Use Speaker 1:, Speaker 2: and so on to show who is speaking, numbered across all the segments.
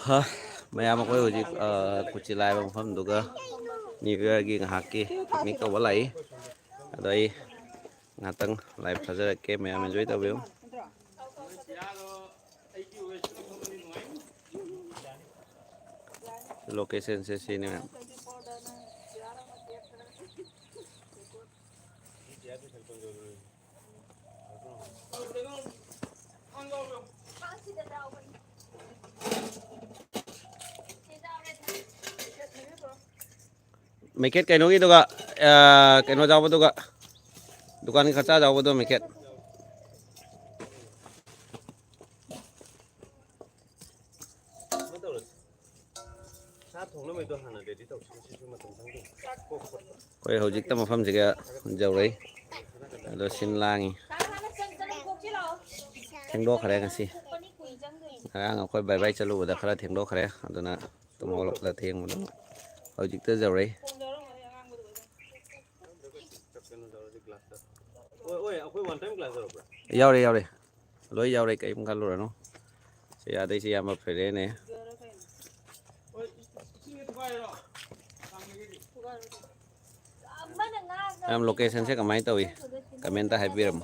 Speaker 1: ฮะmayam akoy hojik kuchilai bang pham duga ni gi ngahaki picnic to walai adai ngatang live phajara ke mayam enjoy tabiu location se sini Miket kaino gitu kak, kaino jauh tuh kak, dukan kaca jauh tuh miket. Koi hojik ta mafam jiga jauh rei, ada sinlangi, thengdo khare ngasi, ngang koi bye bye chalu udah khara thengdo khare, aduna tumolok da theng muda, hojik ta jauh rei. Yaure lối yaure cái cũng kalau nó si ada si ama fere ne am location se kamai tawi comment ta happy ram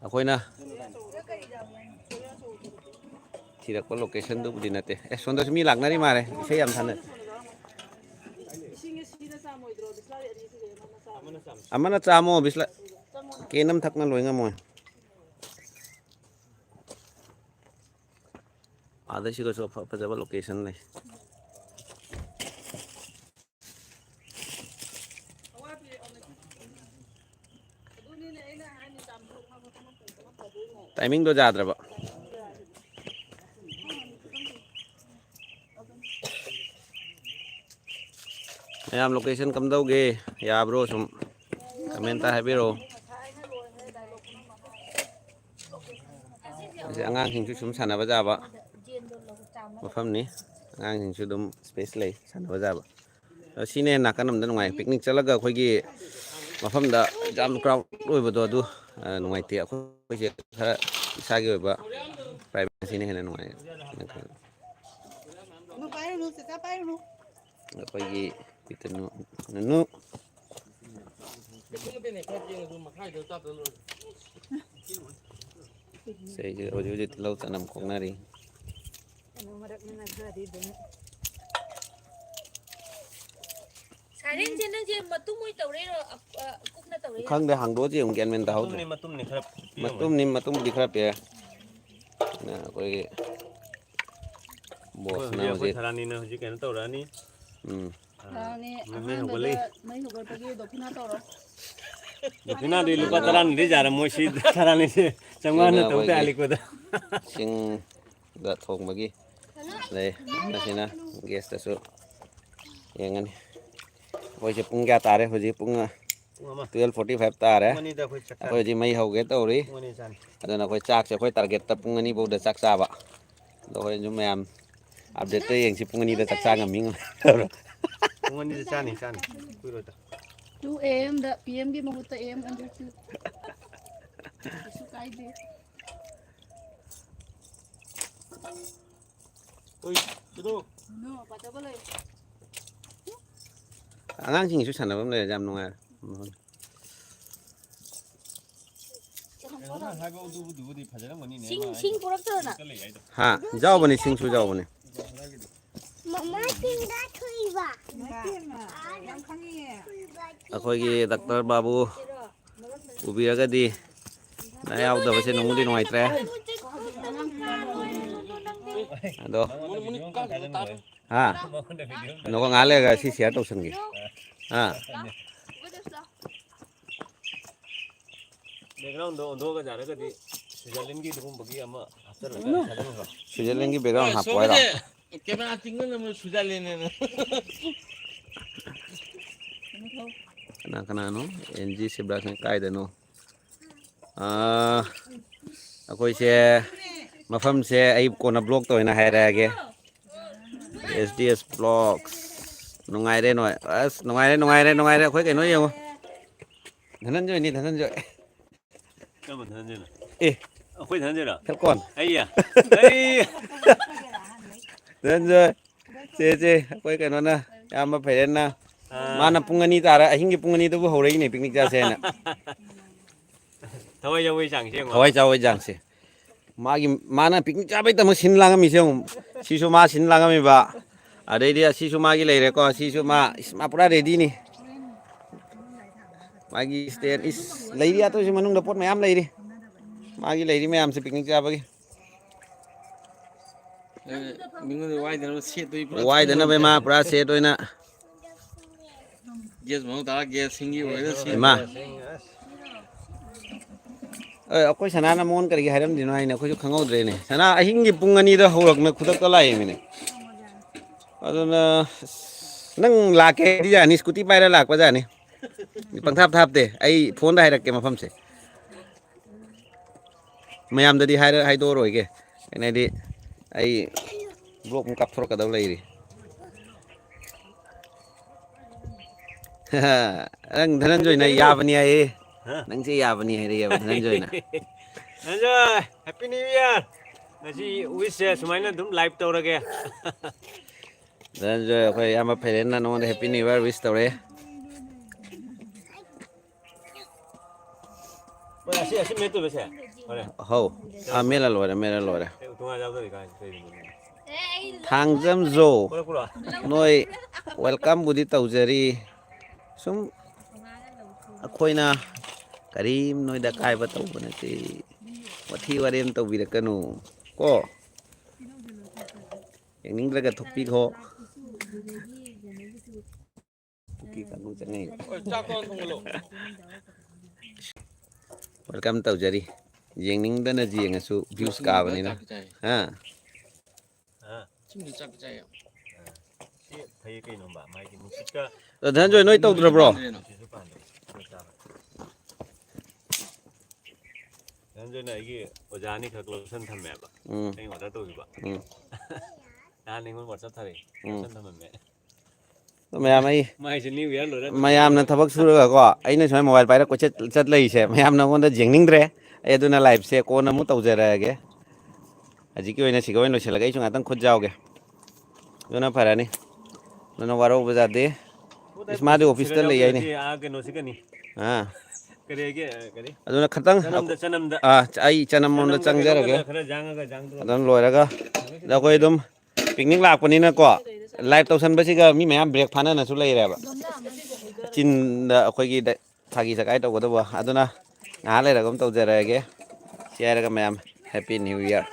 Speaker 1: akoi na thirak ko location tu budi nate sonda sumi lagnari mare se am thane amana chamo bisla kenam thakna loinga moy ada sih ko fajaba location này timing do jadra ba mayam location kam dau ge ya bro sum comment ta happy angang hình sum sana ba jaba mafam ni angang hình sudum space lay sana ba jaba sine nakanam da ngai picnic chalaga khoi gi mafam da jam crowd loi ba do du ngai te khoi je khara isa gi ba private sine hena ngai no pai no se ta pai no khoi gi pitenu nu saya je ojo di laut tanam kong nari khang de hang do je ong gen men dau matum di kharap ya na koi bos na je tharani na hoji ken to rani me hobali Dopina di lupa taran di jaram mosi taran ini canggung na tahu teh alik pada sing dah thong bagi deh nasina gas tasu yang ini hoji pung kya tare hoji pung 12:45 tare hoji mai hau get tau ri ada nak hoji cak se hoji target tepung ini bau dah cak saba do hoji cuma am update yang si pung ini dah cak sa ngaming pung ini dah cani kuiro ta
Speaker 2: 2 AM da PM gi mahuta AM under 2 isu kai de
Speaker 1: oi betul
Speaker 2: no pata boleh
Speaker 1: angang sing isu sana bam le jam nunga
Speaker 2: sing purak tu na
Speaker 1: ha jauh bani sing su jauh bani
Speaker 3: Mama tinggal cuiba.
Speaker 1: Aku lagi dokter babu ubi agak di naya udah pasti nunggu di nuai tre aduh ha nunggu ngale gak sih siapa tuh senggi ha background do ga jara ga di Switzerland gi dum bagi ama after Switzerland gi background hapoi ra
Speaker 4: Kemana tinggal nama Switzerland ini?
Speaker 1: Kena no NG 11 kai da no aku se mafam se ai kona blog to ina haira ge SDS vlogs nungai re no as nungai re khoi kai no yo thanan joy ni thanan joy ka man thanan joy eh Khuyên thân rồi đó.
Speaker 5: Khép con.
Speaker 1: Ấy à. Ấy.
Speaker 5: Đến rồi. Chị, quay cái nó nè. Em mà phải đến nè. Mà nằm pung anh ta ra, anh cái pung anh tôi hầu đấy này picnic ra xe nè.
Speaker 1: Thôi cho vui chẳng xem.
Speaker 5: Thôi cháu ấy chẳng xe. Mà nè picnic ra bây giờ mà xin lang mi xem. Sisu ma xin lang mi ba. À đây đi, sisu ma cái này đấy con, sisu ma pura ready nè. Magi stand is lấy đi tôi xem mà nung đập pot mày am lấy đi. Magi lấy đi mày am sẽ picnic ra bagi.
Speaker 4: mình có quay thì nó xịt tôi
Speaker 5: Why đến nó về mà pura xe tôi nè.
Speaker 4: gas mà ta gas sinh vậy đó xịt
Speaker 5: Mà. Aku sana namun kerja haram di mana aku juga kangau dre ni. Sana akhing ni pungan ni dah hulak na kudak talai ni. Aduna nang lake dia ni skuti pai lak pa ja ni. Ni pang thap te. Ai phone dai rak ke mafam se. Mayam da di hai do roi ke. Ai di ai blok mung kap thor ka daw lai ri. Ang Dhananjoy na ya bani ai. Nang si ya bani hai ri ya Dhananjoy na.
Speaker 1: Anh rồi, Happy New Year. Là chị wish số máy nó đúng live tàu ra kìa.
Speaker 5: Dhananjoy okay ama phải đến nó happy new year wish tàu re.
Speaker 1: Bây giờ sẽ mấy tuổi vậy?
Speaker 5: Ho. Mela lora.
Speaker 1: Tung ra giao rồi cái.
Speaker 5: Thang jam zo.
Speaker 1: Cô là
Speaker 5: Noi welcome budi taujari. Sum akoina karim noi da kai ba tau bana ti. Wathi warem tau bi da kanu. Ko. Yang ning laga thopi kho. Ki kanu changai.
Speaker 4: cha con không lộ
Speaker 5: Welcome taujari. Yang ning da na ji ngasu views ka bani na. Ha.
Speaker 4: chim chắc chạy
Speaker 1: thấy cái nó bảo mai cái nó xích cơ.
Speaker 5: Dhananjoy noi tau dra bro.
Speaker 1: Anh rồi này cái ở nhà này khắc lối sân thầm mẹ bà. Anh ở đó tôi bà. Anh này muốn một sân thầy. Sân thầm mẹ.
Speaker 5: Mayam ai
Speaker 1: Mai sẽ New Year rồi đó.
Speaker 5: mayam na thabak suraga ko aina soi mobile paira ko chat lei se mayam na gonda jengning dre ai aduna live se ko na mu taujara ge aji ki oina sigoin lo selagai chung atang khod jao ge dona farani nana waro baza de isma de office ta lei ai ni
Speaker 1: À cái nó xích cái này.
Speaker 5: ha
Speaker 1: Cái đấy.
Speaker 5: aduna khatang
Speaker 1: Chanam da.
Speaker 5: ai chanam mon da chang jara ge
Speaker 1: Khara jang cái jang.
Speaker 5: adan loiraga da koi dum picnic lak pani na ko live tausan basi ga mi mayam break phana na su lei re ba chin da khoi gi thagi sakai to goda ba aduna nga le ra gom tau jara ge share ga mayam happy new year